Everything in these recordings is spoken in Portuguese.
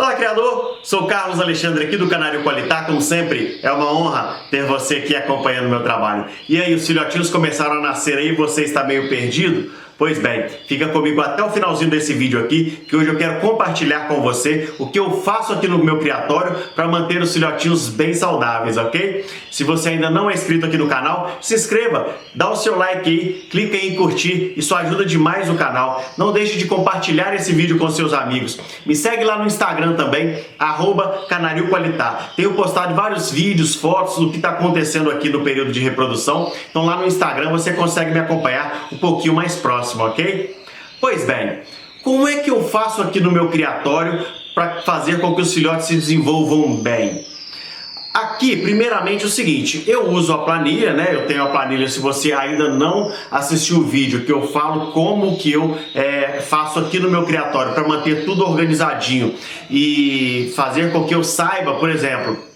Fala, criador! Sou Carlos Alexandre aqui do Canário Qualitá. Como sempre, é uma honra ter você aqui acompanhando o meu trabalho. E aí, os filhotinhos começaram a nascer aí e você está meio perdido? Pois bem, fica comigo até o finalzinho desse vídeo aqui, que hoje eu quero compartilhar com você o que eu faço aqui no meu criatório para manter os filhotinhos bem saudáveis, ok? Se você ainda não é inscrito aqui no canal, se inscreva, dá o seu like aí, clica em curtir, isso ajuda demais o canal. Não deixe de compartilhar esse vídeo com seus amigos. Me segue lá no Instagram também, @canarioqualitá. Tenho postado vários vídeos, fotos do que está acontecendo aqui no período de reprodução. Então lá no Instagram você consegue me acompanhar um pouquinho mais próximo. Ok? Pois bem, como é que eu faço aqui no meu criatório para fazer com que os filhotes se desenvolvam bem? Aqui, primeiramente, o seguinte, eu uso a planilha, né? Eu tenho a planilha, se você ainda não assistiu o vídeo, que eu falo como que eu faço aqui no meu criatório para manter tudo organizadinho e fazer com que eu saiba, por exemplo,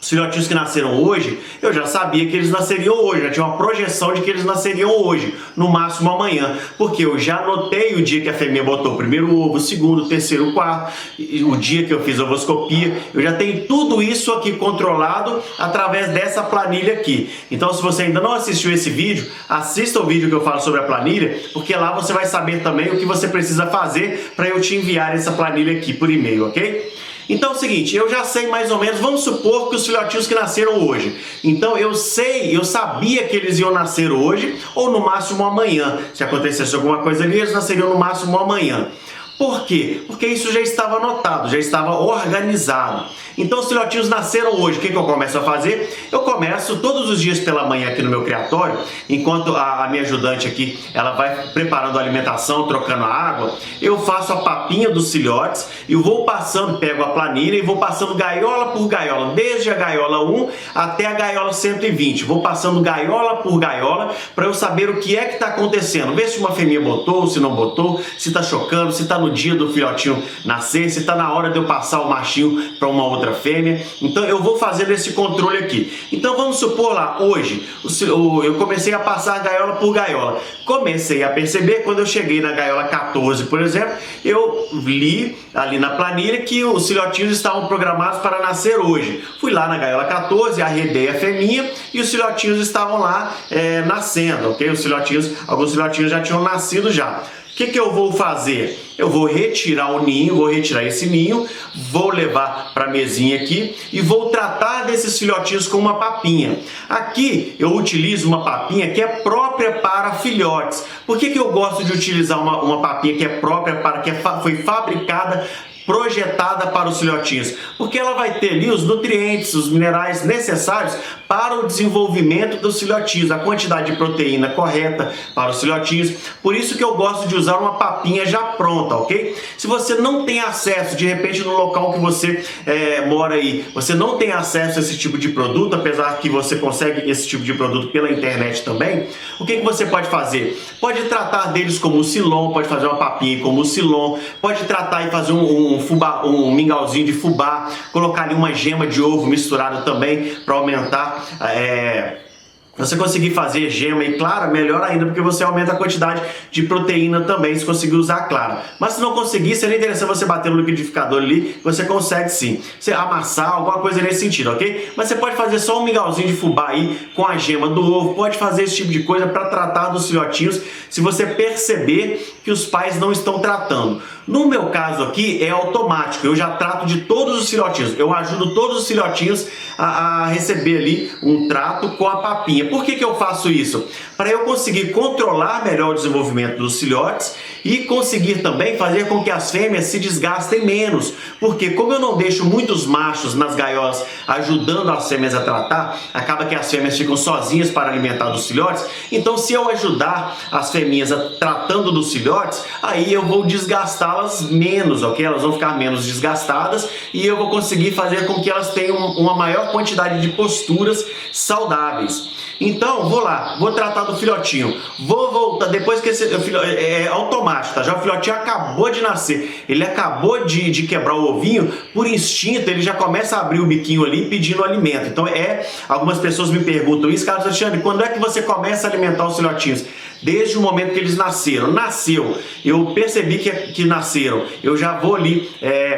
os filhotinhos que nasceram hoje, eu já sabia que eles nasceriam hoje, já tinha uma projeção de que eles nasceriam hoje, no máximo amanhã, porque eu já anotei o dia que a fêmea botou o primeiro ovo, o segundo, o terceiro, o quarto, o dia que eu fiz a ovoscopia, eu já tenho tudo isso aqui controlado através dessa planilha aqui. Então, se você ainda não assistiu esse vídeo, assista o vídeo que eu falo sobre a planilha, porque lá você vai saber também o que você precisa fazer para eu te enviar essa planilha aqui por e-mail, ok? Então é o seguinte, eu já sei mais ou menos, vamos supor que os filhotinhos que nasceram hoje. Então eu sabia que eles iam nascer hoje ou no máximo amanhã. Se acontecesse alguma coisa ali, eles nasceriam no máximo amanhã. Por quê? Porque isso já estava anotado, já estava organizado. Então os filhotinhos nasceram hoje, o que eu começo a fazer? Eu começo todos os dias pela manhã aqui no meu criatório, enquanto a minha ajudante aqui, ela vai preparando a alimentação, trocando a água, eu faço a papinha dos filhotes e vou passando, pego a planilha e vou passando gaiola por gaiola, desde a gaiola 1 até a gaiola 120. Vou passando gaiola por gaiola para eu saber o que é que está acontecendo. Ver se uma fêmea botou, se não botou, se está chocando, se está no dia do filhotinho nascer, se está na hora de eu passar o machinho para uma outra fêmea. Então eu vou fazendo esse controle aqui. Então vamos supor lá, hoje eu comecei a passar gaiola por gaiola. Comecei a perceber, quando eu cheguei na gaiola 14, por exemplo, eu li ali na planilha que os filhotinhos estavam programados para nascer hoje. Fui lá na gaiola 14, arredei a fêmea e os filhotinhos estavam lá nascendo, ok? Alguns filhotinhos já tinham nascido já. O que eu vou fazer? Eu vou retirar o ninho, vou retirar esse ninho, vou levar para a mesinha aqui e vou tratar desses filhotinhos com uma papinha. Aqui eu utilizo uma papinha que é própria para filhotes. Por que eu gosto de utilizar uma papinha que é própria para, foi fabricada, projetada para os filhotinhos? Porque ela vai ter ali os nutrientes, os minerais necessários para o desenvolvimento dos filhotinhos, a quantidade de proteína correta para os filhotinhos. Por isso que eu gosto de usar uma papinha já pronta, ok? Se você não tem acesso, de repente no local que você mora aí, você não tem acesso a esse tipo de produto, apesar que você consegue esse tipo de produto pela internet também, o que você pode fazer? Pode tratar deles como o Silon, pode fazer uma papinha como o Silon, pode tratar e fazer um mingauzinho de fubá, colocar ali uma gema de ovo misturada também para aumentar você conseguir fazer gema e clara, melhor ainda, porque você aumenta a quantidade de proteína também, se conseguir usar clara. Mas se não conseguir, seria interessante você bater no liquidificador ali, você consegue sim. Você amassar, alguma coisa nesse sentido, ok? Mas você pode fazer só um mingauzinho de fubá aí, com a gema do ovo, pode fazer esse tipo de coisa para tratar dos filhotinhos, se você perceber que os pais não estão tratando. No meu caso aqui é automático, eu já trato de todos os filhotinhos, eu ajudo todos os filhotinhos a receber ali um trato com a papinha. Por que eu faço isso? Para eu conseguir controlar melhor o desenvolvimento dos filhotes e conseguir também fazer com que as fêmeas se desgastem menos. Porque como eu não deixo muitos machos nas gaiolas ajudando as fêmeas a tratar, acaba que as fêmeas ficam sozinhas para alimentar os filhotes. Então se eu ajudar as fêmeas tratando dos filhotes, aí eu vou desgastá-las menos, ok? Elas vão ficar menos desgastadas e eu vou conseguir fazer com que elas tenham uma maior quantidade de posturas saudáveis. Então, vou lá, vou tratar do filhotinho, vou voltar, depois que esse é automático, tá? Já o filhotinho acabou de nascer, ele acabou de quebrar o ovinho, por instinto ele já começa a abrir o biquinho ali pedindo alimento. Então algumas pessoas me perguntam isso, Carlos Alexandre, quando é que você começa a alimentar os filhotinhos? desde o momento que eles nasceram. Nasceu, eu percebi que nasceram, eu já vou ali,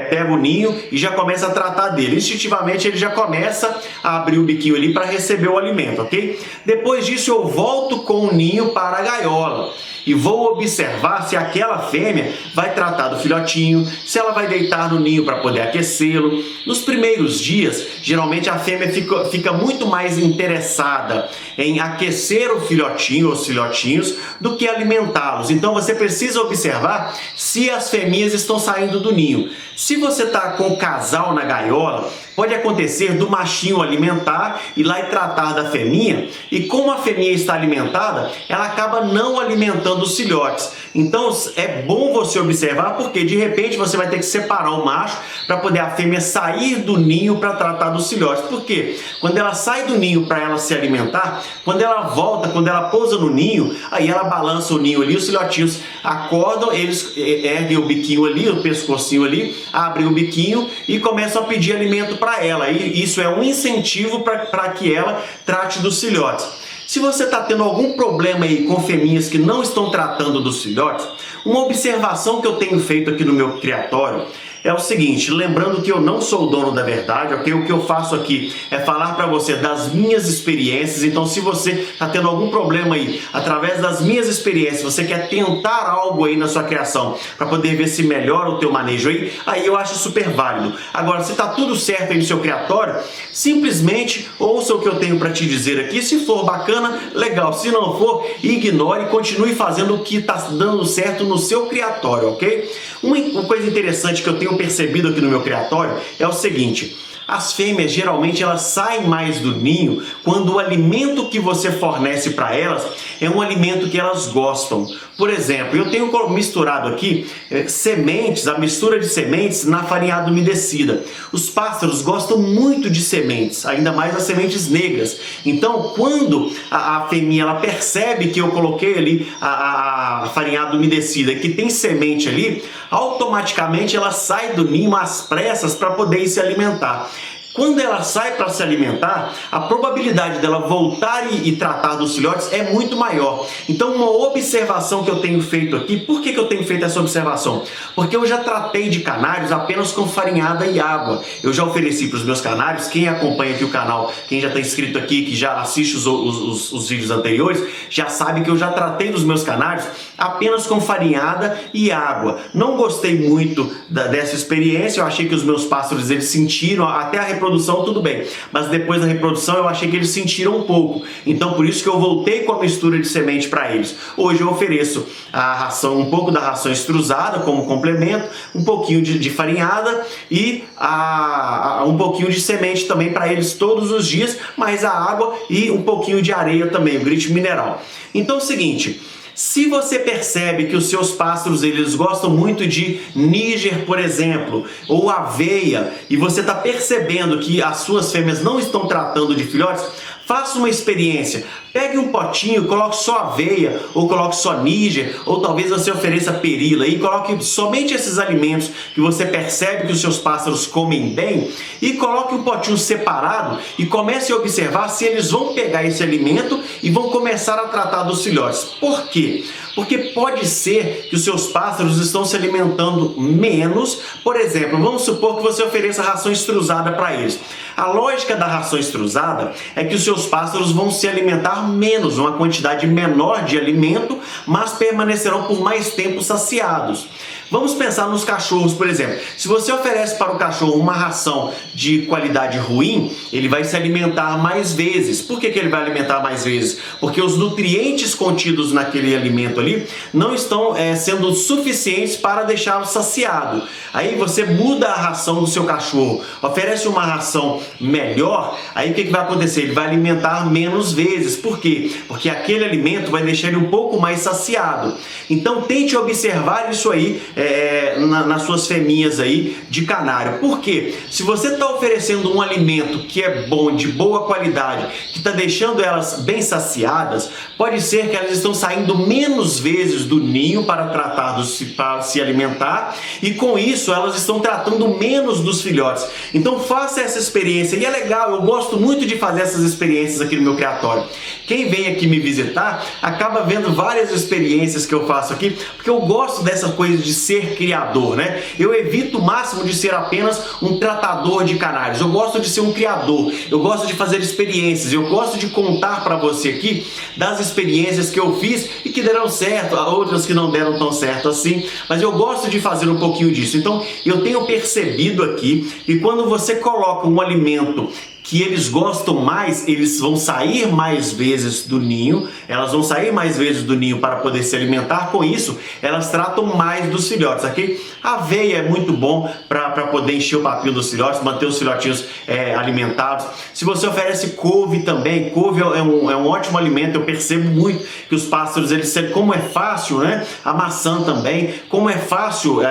pego o ninho e já começo a tratar dele. Instintivamente ele já começa a abrir o biquinho ali para receber o alimento, ok? Depois disso eu volto com o ninho para a gaiola e vou observar se aquela fêmea vai tratar do filhotinho, se ela vai deitar no ninho para poder aquecê-lo. Nos primeiros dias, geralmente a fêmea fica muito mais interessada em aquecer o filhotinho ou os filhotinhos do que alimentá-los. Então você precisa observar se as fêmeas estão saindo do ninho. Se você está com o casal na gaiola, pode acontecer do machinho alimentar, ir lá e tratar da fêmea, e como a fêmea está alimentada, ela acaba não alimentando os filhotes. Então é bom você observar, porque de repente você vai ter que separar o macho para poder a fêmea sair do ninho para tratar dos filhotes. Por quê? Quando ela sai do ninho para ela se alimentar, quando ela volta, quando ela pousa no ninho, aí ela balança o ninho ali, os filhotinhos acordam, eles erguem o biquinho ali, o pescocinho ali, abrem o biquinho e começam a pedir alimento para ela. E isso é um incentivo para que ela trate dos filhotes. Se você está tendo algum problema aí com fêmeas que não estão tratando dos filhotes, uma observação que eu tenho feito aqui no meu criatório é o seguinte, lembrando que eu não sou o dono da verdade, ok? O que eu faço aqui é falar para você das minhas experiências. Então, se você está tendo algum problema aí, através das minhas experiências, você quer tentar algo aí na sua criação para poder ver se melhora o teu manejo aí eu acho super válido. Agora, se está tudo certo aí no seu criatório, simplesmente ouça o que eu tenho para te dizer aqui. Se for bacana, legal. Se não for, ignore e continue fazendo o que está dando certo no seu criatório, ok? Uma coisa interessante que eu tenho percebido aqui no meu criatório é o seguinte: as fêmeas geralmente elas saem mais do ninho quando o alimento que você fornece para elas é um alimento que elas gostam. Por exemplo, eu tenho misturado aqui sementes, a mistura de sementes na farinhada umedecida. Os pássaros gostam muito de sementes, ainda mais as sementes negras. Então, quando a fêmea ela percebe que eu coloquei ali a farinhada umedecida, que tem semente ali, automaticamente ela sai do ninho às pressas para poder se alimentar. Quando ela sai para se alimentar, a probabilidade dela voltar e tratar dos filhotes é muito maior. Então, uma observação que eu tenho feito aqui, por que eu tenho feito essa observação? Porque eu já tratei de canários apenas com farinhada e água. Eu já ofereci para os meus canários, quem acompanha aqui o canal, quem já está inscrito aqui, que já assiste os vídeos anteriores, já sabe que eu já tratei dos meus canários apenas com farinhada e água. Não gostei muito dessa experiência, eu achei que os meus pássaros eles sentiram, até a reprodução tudo bem, mas depois da reprodução eu achei que eles sentiram um pouco. Então por isso que eu voltei com a mistura de semente para eles. Hoje eu ofereço a ração, um pouco da ração extrusada como complemento, um pouquinho de farinhada e um pouquinho de semente também para eles todos os dias, mais a água e um pouquinho de areia também, o grit mineral. Então é o seguinte: se você percebe que os seus pássaros eles gostam muito de níger, por exemplo, ou aveia, e você está percebendo que as suas fêmeas não estão tratando de filhotes, faça uma experiência. Pegue um potinho, coloque só aveia, ou coloque só níger, ou talvez você ofereça perila e coloque somente esses alimentos que você percebe que os seus pássaros comem bem, e coloque um potinho separado e comece a observar se eles vão pegar esse alimento e vão começar a tratar dos filhotes. Por quê? Porque pode ser que os seus pássaros estão se alimentando menos. Por exemplo, vamos supor que você ofereça ração extrusada para eles. A lógica da ração extrusada é que os seus pássaros vão se alimentar menos, uma quantidade menor de alimento, mas permanecerão por mais tempo saciados. Vamos pensar nos cachorros, por exemplo. Se você oferece para o cachorro uma ração de qualidade ruim, ele vai se alimentar mais vezes. Por que ele vai alimentar mais vezes? Porque os nutrientes contidos naquele alimento ali não estão sendo suficientes para deixá-lo saciado. Aí você muda a ração do seu cachorro, oferece uma ração melhor, aí o que vai acontecer? Ele vai alimentar menos vezes. Por quê? Porque aquele alimento vai deixar ele um pouco mais saciado. Então tente observar isso aí nas suas fêmeas aí de canário. Por quê? Se você está oferecendo um alimento que é bom, de boa qualidade, que está deixando elas bem saciadas, Pode ser que elas estão saindo menos vezes do ninho para para se alimentar, e com isso elas estão tratando menos dos filhotes. Então faça essa experiência, e é legal, eu gosto muito de fazer essas experiências aqui no meu criatório. Quem vem aqui me visitar acaba vendo várias experiências que eu faço aqui, porque eu gosto dessa coisa de ser criador, né? Eu evito o máximo de ser apenas um tratador de canários. Eu gosto de ser um criador, eu gosto de fazer experiências, eu gosto de contar para você aqui das experiências que eu fiz e que deram certo, outras que não deram tão certo assim, mas eu gosto de fazer um pouquinho disso. Então eu tenho percebido aqui que quando você coloca um alimento que eles gostam mais, eles vão sair mais vezes do ninho, elas vão sair mais vezes do ninho para poder se alimentar. Com isso, elas tratam mais dos filhotes, ok? A aveia é muito bom para poder encher o papinho dos filhotes, manter os filhotinhos alimentados. Se você oferece couve também, couve é um ótimo alimento. Eu percebo muito que os pássaros, como é fácil, né? A maçã também, como é fácil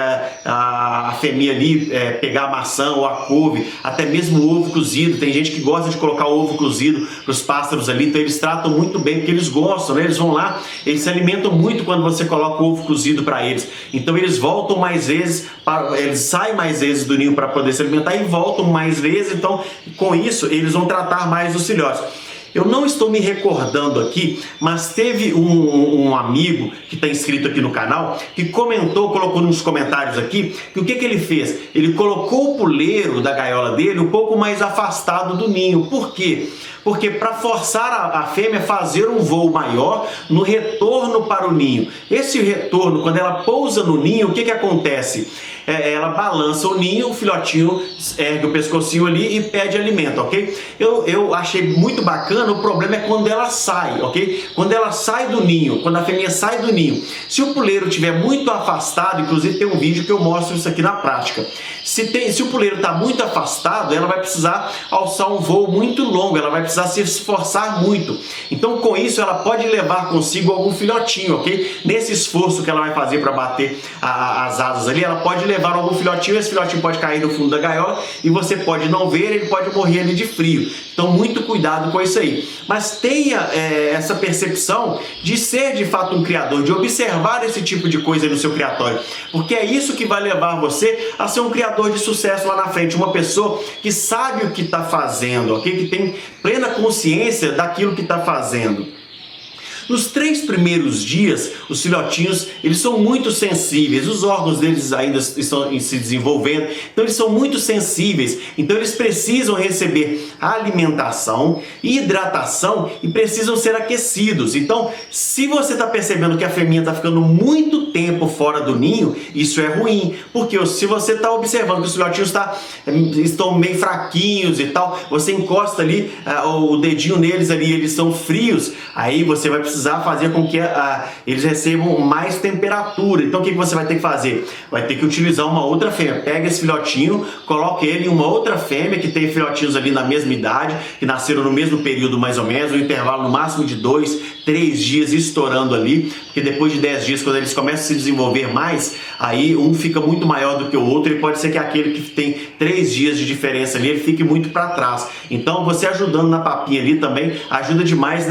a fêmea ali pegar a maçã ou a couve, até mesmo o ovo cozido. Tem gente que gosta de colocar o ovo cozido para os pássaros ali, então eles tratam muito bem, porque eles gostam, né? Eles vão lá, eles se alimentam muito quando você coloca o ovo cozido para eles. Então eles voltam mais vezes, eles saem mais vezes do ninho para poder se alimentar e voltam mais vezes. Então com isso eles vão tratar mais os filhotes. Eu não estou me recordando aqui, mas teve um amigo que está inscrito aqui no canal que colocou nos comentários aqui que o que ele fez? Ele colocou o puleiro da gaiola dele um pouco mais afastado do ninho. Por quê? Porque para forçar a fêmea a fazer um voo maior no retorno para o ninho. Esse retorno, quando ela pousa no ninho, o que acontece? Ela balança o ninho, o filhotinho ergue o pescocinho ali e pede alimento, ok? Eu achei muito bacana. O problema é quando ela sai, ok? Quando ela sai do ninho, quando a fêmea sai do ninho. Se o puleiro estiver muito afastado, inclusive tem um vídeo que eu mostro isso aqui na prática. Se o puleiro está muito afastado, ela vai precisar alçar um voo muito longo, ela vai precisar se esforçar muito. Então com isso ela pode levar consigo algum filhotinho, ok? Nesse esforço que ela vai fazer para bater as asas ali, ela pode levar algum filhotinho, esse filhotinho pode cair no fundo da gaiola e você pode não ver, ele pode morrer ali de frio. Então muito cuidado com isso aí. Mas tenha essa percepção de ser de fato um criador, de observar esse tipo de coisa no seu criatório, porque é isso que vai levar você a ser um criador de sucesso lá na frente, uma pessoa que sabe o que está fazendo, ok? Que tem plena consciência daquilo que está fazendo. Nos 3 primeiros dias, os filhotinhos, eles são muito sensíveis, os órgãos deles ainda estão se desenvolvendo, então eles são muito sensíveis, então eles precisam receber alimentação, hidratação e precisam ser aquecidos. Então, se você está percebendo que a fêmea está ficando muito tempo fora do ninho, isso é ruim, porque se você está observando que os filhotinhos estão meio fraquinhos e tal, você encosta ali o dedinho neles ali, eles são frios, aí você vai precisar fazer com que eles recebam mais temperatura. Então o que você vai ter que fazer? Vai ter que utilizar uma outra fêmea. Pega esse filhotinho, coloque ele em uma outra fêmea que tem filhotinhos ali na mesma idade, que nasceram no mesmo período mais ou menos, um intervalo no máximo de 2, 3 dias estourando ali, porque depois de 10 dias, quando eles começam a se desenvolver mais, aí um fica muito maior do que o outro e pode ser que aquele que tem 3 dias de diferença ali, ele fique muito para trás. Então você ajudando na papinha ali também ajuda demais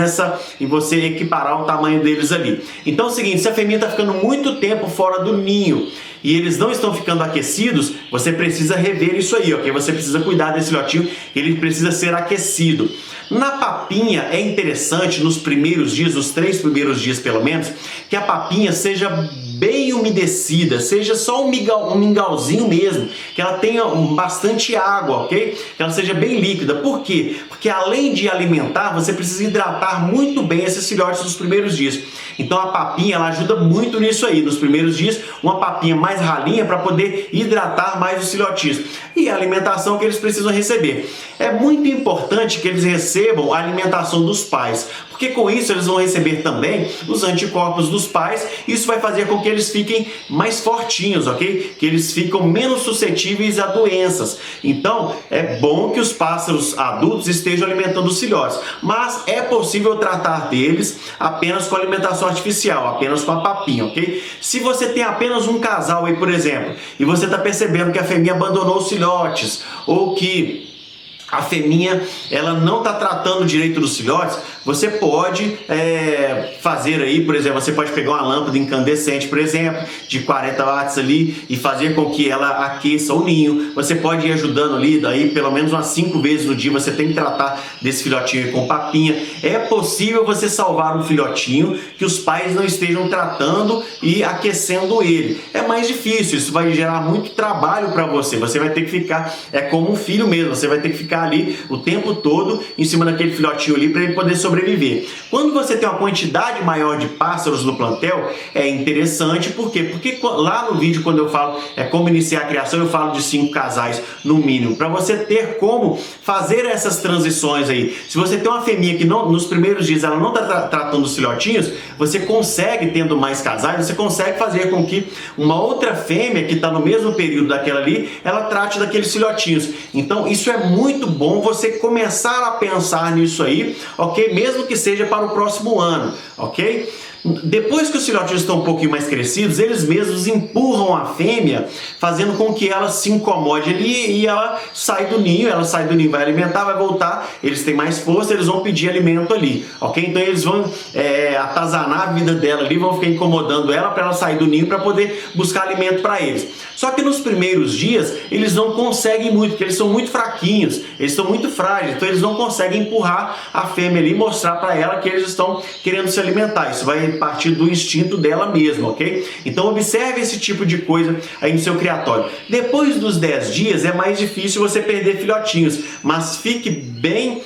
em você equiparar o tamanho deles ali. Então é o seguinte, se a fêmea está ficando muito tempo fora do ninho e eles não estão ficando aquecidos, você precisa rever isso aí, ok? Você precisa cuidar desse filhotinho, ele precisa ser aquecido. Na papinha é interessante nos primeiros dias, nos 3 primeiros dias pelo menos, que a papinha seja bem umedecida, seja só um mingauzinho mesmo, que ela tenha bastante água, ok? Que ela seja bem líquida. Por quê? Porque além de alimentar, você precisa hidratar muito bem esses filhotes nos primeiros dias. Então a papinha, ela ajuda muito nisso aí, nos primeiros dias, uma papinha mais ralinha para poder hidratar mais os filhotinhos. E a alimentação que eles precisam receber. É muito importante que eles recebam a alimentação dos pais, porque com isso eles vão receber também os anticorpos dos pais. Isso vai fazer com que eles fiquem mais fortinhos, ok? Que eles ficam menos suscetíveis a doenças. Então é bom que os pássaros adultos estejam alimentando os filhotes, mas é possível tratar deles apenas com alimentação artificial, apenas com a papinha, ok? Se você tem apenas um casal aí, por exemplo, e você está percebendo que a fêmea abandonou os filhotes, ou que a fêmea ela não está tratando direito dos filhotes, você pode fazer aí, por exemplo, você pode pegar uma lâmpada incandescente, por exemplo, de 40 watts ali e fazer com que ela aqueça o ninho. Você pode ir ajudando ali, daí pelo menos umas 5 vezes no dia você tem que tratar desse filhotinho com papinha. É possível você salvar um filhotinho que os pais não estejam tratando e aquecendo ele. É mais difícil, isso vai gerar muito trabalho para você. Você vai ter que ficar, é como um filho mesmo, você vai ter que ficar ali o tempo todo em cima daquele filhotinho ali para ele poder sobreviver. Quando você tem uma quantidade maior de pássaros no plantel, é interessante, por quê? Porque lá no vídeo, quando eu falo como iniciar a criação, eu falo de 5 casais no mínimo, para você ter como fazer essas transições aí. Se você tem uma fêmea que nos primeiros dias ela não está tratando os filhotinhos, você consegue, tendo mais casais, você consegue fazer com que uma outra fêmea que está no mesmo período daquela ali, ela trate daqueles filhotinhos. Então isso é muito bom você começar a pensar nisso aí, ok? Mesmo que seja para o próximo ano, ok? Depois que os filhotinhos estão um pouquinho mais crescidos, eles mesmos empurram a fêmea, fazendo com que ela se incomode ali e ela sai do ninho, vai alimentar, vai voltar, eles têm mais força, eles vão pedir alimento ali, ok? Então eles vão atazanar a vida dela ali, vão ficar incomodando ela para ela sair do ninho para poder buscar alimento para eles. Só que nos primeiros dias eles não conseguem muito, porque eles são muito fraquinhos, eles são muito frágeis, então eles não conseguem empurrar a fêmea ali e mostrar para ela que eles estão querendo se alimentar. Isso vai partir do instinto dela mesma, ok? Então observe esse tipo de coisa aí no seu criatório. Depois dos 10 dias é mais difícil você perder filhotinhos, mas fique bem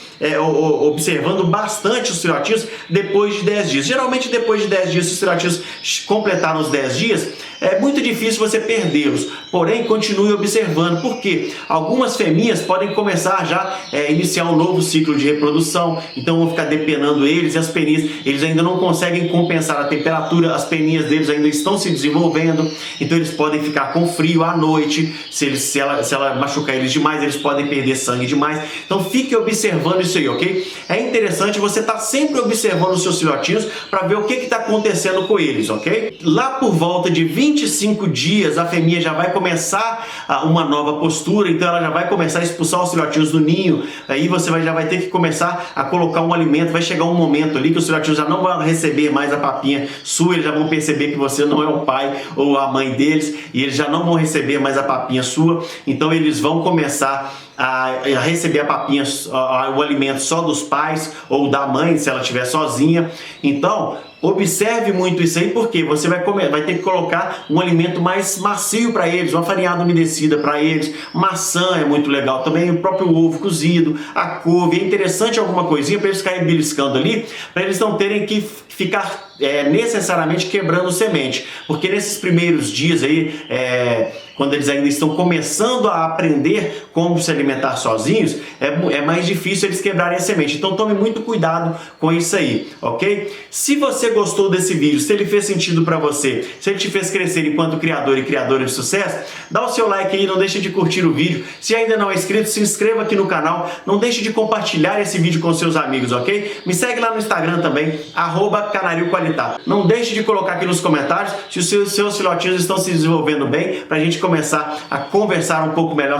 observando bastante os filhotinhos depois de 10 dias. Geralmente depois de 10 dias, se os filhotinhos completaram os 10 dias, é muito difícil você perdê-los, porém continue observando, porque algumas fêmeas podem começar já iniciar um novo ciclo de reprodução, então vão ficar depenando eles, e as peninhas, eles ainda não conseguem compensar a temperatura, as peninhas deles ainda estão se desenvolvendo, então eles podem ficar com frio à noite, se ela machucar eles demais, eles podem perder sangue demais, então fique observando isso aí, ok? É interessante você estar sempre observando os seus filhotinhos para ver o que está acontecendo com eles, ok? Lá por volta de 25 dias, a fêmea já vai começar uma nova postura, então ela já vai começar a expulsar os filhotinhos do ninho, aí você já vai ter que começar a colocar um alimento, vai chegar um momento ali que os filhotinhos já não vão receber mais a papinha sua, eles já vão perceber que você não é o pai ou a mãe deles, e eles já não vão receber mais a papinha sua, então eles vão começar a receber a papinha, o alimento só dos pais ou da mãe, se ela estiver sozinha. Então observe muito isso aí, porque você vai ter que colocar um alimento mais macio para eles, uma farinhada umedecida para eles, maçã é muito legal também, o próprio ovo cozido, a couve, é interessante alguma coisinha para eles ficarem beliscando ali, para eles não terem que ficar necessariamente quebrando semente, porque nesses primeiros dias aí, quando eles ainda estão começando a aprender como se alimentar sozinhos, é mais difícil eles quebrarem a semente. Então tome muito cuidado com isso aí, ok? Se você gostou desse vídeo, se ele fez sentido para você, se ele te fez crescer enquanto criador e criadora de sucesso, dá o seu like aí, não deixe de curtir o vídeo. Se ainda não é inscrito, se inscreva aqui no canal, não deixe de compartilhar esse vídeo com seus amigos, ok? Me segue lá no Instagram também, @CanarioQualitá. Não deixe de colocar aqui nos comentários se os seus filhotinhos estão se desenvolvendo bem, para a gente começar a conversar um pouco melhor